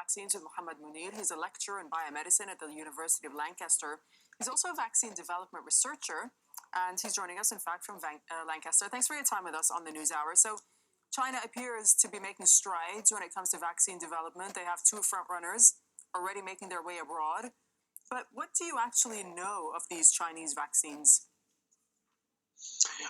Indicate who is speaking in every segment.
Speaker 1: Vaccines with Mohammed Munir. He's a lecturer in biomedicine at the University of Lancaster. He's also a vaccine development researcher, and he's joining us, in fact, from Lancaster. Thanks for your time with us on the News Hour. So China appears to be making strides when it comes to vaccine development. They have two frontrunners already making their way abroad. But what do you actually know of these Chinese vaccines?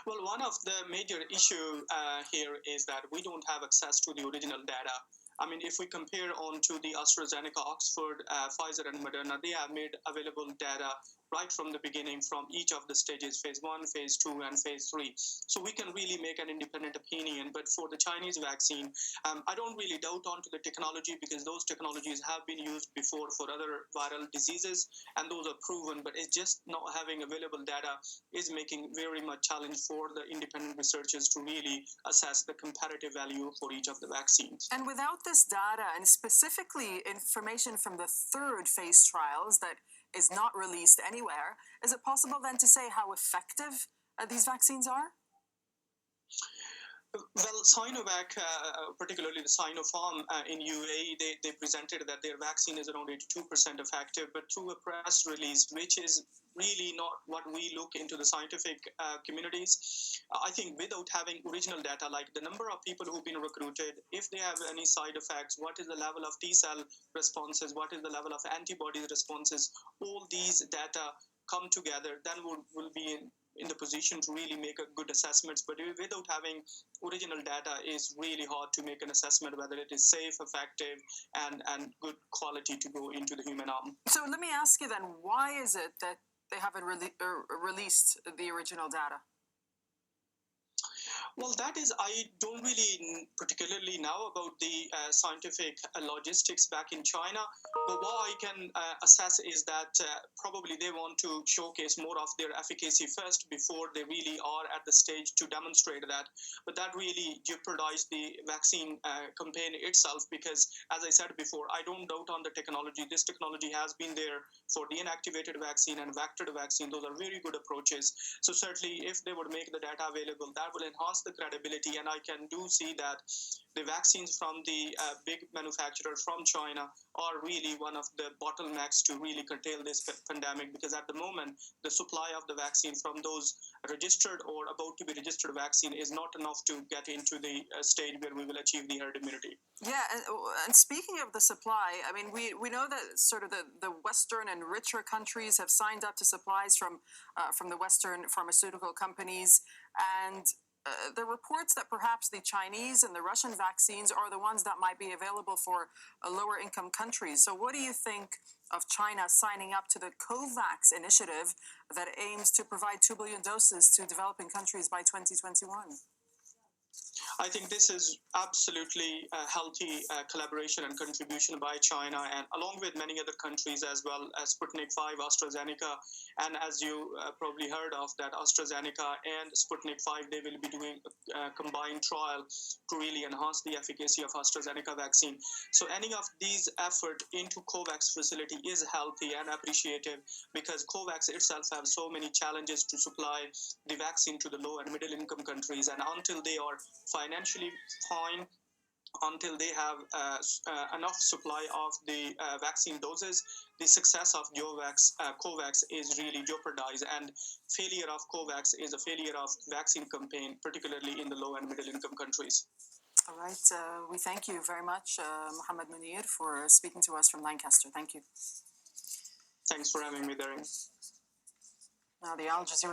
Speaker 2: Well, one of the major issues here is that we don't have access to the original data. I mean, if we compare on to the AstraZeneca, Oxford, Pfizer, and Moderna, they have made available data right from the beginning from each of the stages, phase 1, phase 2, and phase 3. So we can really make an independent opinion. But for the Chinese vaccine, I don't really doubt onto the technology because those technologies have been used before for other viral diseases, and those are proven. But it's just not having available data is making very much challenge for the independent researchers to really assess the comparative value for each of the vaccines.
Speaker 1: And without this data, and specifically information from the third phase trials that is not released anywhere, is it possible then to say how effective these vaccines are?
Speaker 2: Well, Sinovac, particularly the Sinopharm in UAE, they presented that their vaccine is around 82% effective, but through a press release, which is really not what we look into the scientific communities. I think without having original data, like the number of people who've been recruited, if they have any side effects, what is the level of T-cell responses, what is the level of antibody responses, all these data come together, then we'll be in the position to really make a good assessments. But without having original data, is really hard to make an assessment whether it is safe, effective, and good quality to go into the human arm.
Speaker 1: So let me ask you then, why is it that they haven't released the original data?
Speaker 2: Well, that is, I don't really particularly know about the scientific logistics back in China, but what I can assess is that probably they want to showcase more of their efficacy first before they really are at the stage to demonstrate that. But that really jeopardized the vaccine campaign itself because, as I said before, I don't doubt on the technology. This technology has been there for the inactivated vaccine and vectored vaccine. Those are very good approaches. So certainly if they would make the data available, that will enhance the credibility, and I can do see that the vaccines from the big manufacturers from China are really one of the bottlenecks to really curtail this pandemic, because at the moment the supply of the vaccine from those registered or about to be registered vaccine is not enough to get into the stage where we will achieve the herd immunity.
Speaker 1: Yeah, and speaking of the supply, I mean, we know that sort of the Western and richer countries have signed up to supplies from the Western pharmaceutical companies, and there are reports that perhaps the Chinese and the Russian vaccines are the ones that might be available for lower income countries. So what do you think of China signing up to the COVAX initiative that aims to provide 2 billion doses to developing countries by 2021?
Speaker 2: I think this is absolutely a healthy collaboration and contribution by China, and along with many other countries as well as Sputnik 5, AstraZeneca, and as you probably heard of that AstraZeneca and Sputnik 5, they will be doing a combined trial to really enhance the efficacy of AstraZeneca vaccine. So any of these effort into COVAX facility is healthy and appreciative, because COVAX itself has so many challenges to supply the vaccine to the low and middle income countries, and until they are financially fine, until they have enough supply of the vaccine doses, the success of COVAX is really jeopardized, and failure of COVAX is a failure of vaccine campaign, particularly in the low and middle income countries.
Speaker 1: All right, we thank you very much, Mohammed Munir, for speaking to us from Lancaster. Thank you.
Speaker 2: Thanks for having me there.
Speaker 1: Now the Al Jazeera